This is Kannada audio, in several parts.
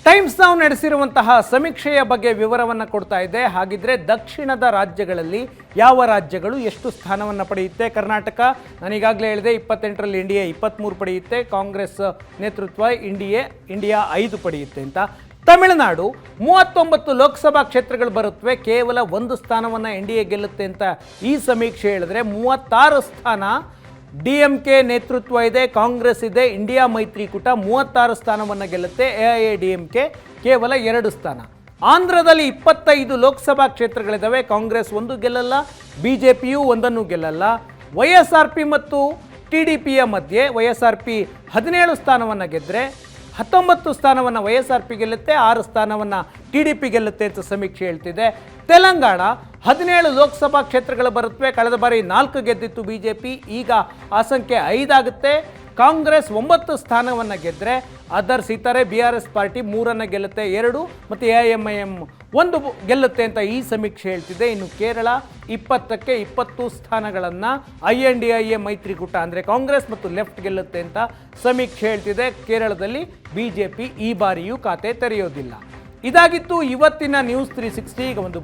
ಟೈಮ್ಸ್ ನಾವು ನಡೆಸಿರುವಂತಹ ಸಮೀಕ್ಷೆಯ ಬಗ್ಗೆ ವಿವರವನ್ನು ಕೊಡ್ತಾ ಇದೆ. ಹಾಗಿದ್ರೆ ದಕ್ಷಿಣದ ರಾಜ್ಯಗಳಲ್ಲಿ ಯಾವ ರಾಜ್ಯಗಳು ಎಷ್ಟು ಸ್ಥಾನವನ್ನು ಪಡೆಯುತ್ತೆ? ಕರ್ನಾಟಕ ನಾನೀಗಾಗಲೇ ಹೇಳಿದೆ 28ರಲ್ಲಿ ಎನ್ಡಿಎ 23 ಪಡೆಯುತ್ತೆ, ಕಾಂಗ್ರೆಸ್ ನೇತೃತ್ವ ಇಂಡಿಯಾ 5 ಪಡೆಯುತ್ತೆ ಅಂತ. ತಮಿಳುನಾಡು 39 ಲೋಕಸಭಾ ಕ್ಷೇತ್ರಗಳು ಬರುತ್ತವೆ, ಕೇವಲ 1 ಸ್ಥಾನವನ್ನು ಎನ್ಡಿಎ ಗೆಲ್ಲುತ್ತೆ ಅಂತ ಈ ಸಮೀಕ್ಷೆ ಹೇಳಿದ್ರೆ 36 ಸ್ಥಾನ DMK ನೇತೃತ್ವ ಇದೆ, ಕಾಂಗ್ರೆಸ್ ಇದೆ, ಇಂಡಿಯಾ ಮೈತ್ರಿಕೂಟ 36 ಸ್ಥಾನವನ್ನು ಗೆಲ್ಲುತ್ತೆ, AIADMK ಕೇವಲ 2 ಸ್ಥಾನ. ಆಂಧ್ರದಲ್ಲಿ 25 ಲೋಕಸಭಾ ಕ್ಷೇತ್ರಗಳಿದ್ದಾವೆ, ಕಾಂಗ್ರೆಸ್ 1 ಗೆಲ್ಲಲ್ಲ, BJPಯೂ 1 ಗೆಲ್ಲಲ್ಲ. YSRP ಮತ್ತು TDPಯ ಮಧ್ಯೆ YSRP 17 ಸ್ಥಾನವನ್ನು ಗೆದ್ದರೆ 19 ಸ್ಥಾನವನ್ನು YSRP ಗೆಲ್ಲುತ್ತೆ, 6 ಸ್ಥಾನವನ್ನು TDP ಗೆಲ್ಲುತ್ತೆ ಅಂತ ಸಮೀಕ್ಷೆ ಹೇಳ್ತಿದೆ. ತೆಲಂಗಾಣ 17 ಲೋಕಸಭಾ ಕ್ಷೇತ್ರಗಳು ಬರುತ್ತವೆ, ಕಳೆದ ಬಾರಿ 4 ಗೆದ್ದಿತ್ತು BJP, ಈಗ ಆ ಸಂಖ್ಯೆ 5 ಆಗುತ್ತೆ. ಕಾಂಗ್ರೆಸ್ 9 ಸ್ಥಾನವನ್ನು ಗೆದ್ದರೆ ಅದರ್ಸ್ ಇತರೆ BRS ಪಾರ್ಟಿ 3 ಗೆಲ್ಲುತ್ತೆ, 2 ಮತ್ತು AIMIM 1 ಗೆಲ್ಲುತ್ತೆ ಅಂತ ಈ ಸಮೀಕ್ಷೆ ಹೇಳ್ತಿದೆ. ಇನ್ನು ಕೇರಳ 20ಕ್ಕೆ 20 ಸ್ಥಾನಗಳನ್ನು INDIA ಮೈತ್ರಿಕೂಟ ಅಂದರೆ ಕಾಂಗ್ರೆಸ್ ಮತ್ತು ಲೆಫ್ಟ್ ಗೆಲ್ಲುತ್ತೆ ಅಂತ ಸಮೀಕ್ಷೆ ಹೇಳ್ತಿದೆ. ಕೇರಳದಲ್ಲಿ BJP ಈ ಬಾರಿಯೂ ಖಾತೆ ತೆರೆಯೋದಿಲ್ಲ. ಇದಾಗಿತ್ತು ಇವತ್ತಿನ ನ್ಯೂಸ್ 360. ಈಗ ಒಂದು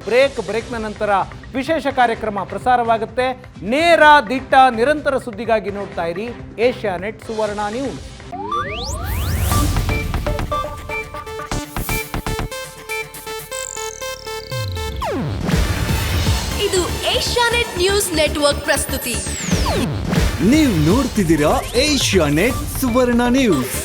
ಬ್ರೇಕ್ನ ನಂತರ ವಿಶೇಷ ಕಾರ್ಯಕ್ರಮ ಪ್ರಸಾರವಾಗುತ್ತೆ. ನೇರ ದಿಟ್ಟ ನಿರಂತರ ಸುದ್ದಿಗಾಗಿ ನೋಡ್ತಾ ಇರಿ ಏಷ್ಯಾನೆಟ್ ಸುವರ್ಣ ನ್ಯೂಸ್. ಇದು ಏಷ್ಯಾನೆಟ್ ನ್ಯೂಸ್ ನೆಟ್ವರ್ಕ್ ಪ್ರಸ್ತುತಿ. ನೀವು ನೋಡ್ತಿದ್ದೀರಾ ಏಷ್ಯಾನೆಟ್ ಸುವರ್ಣ ನ್ಯೂಸ್.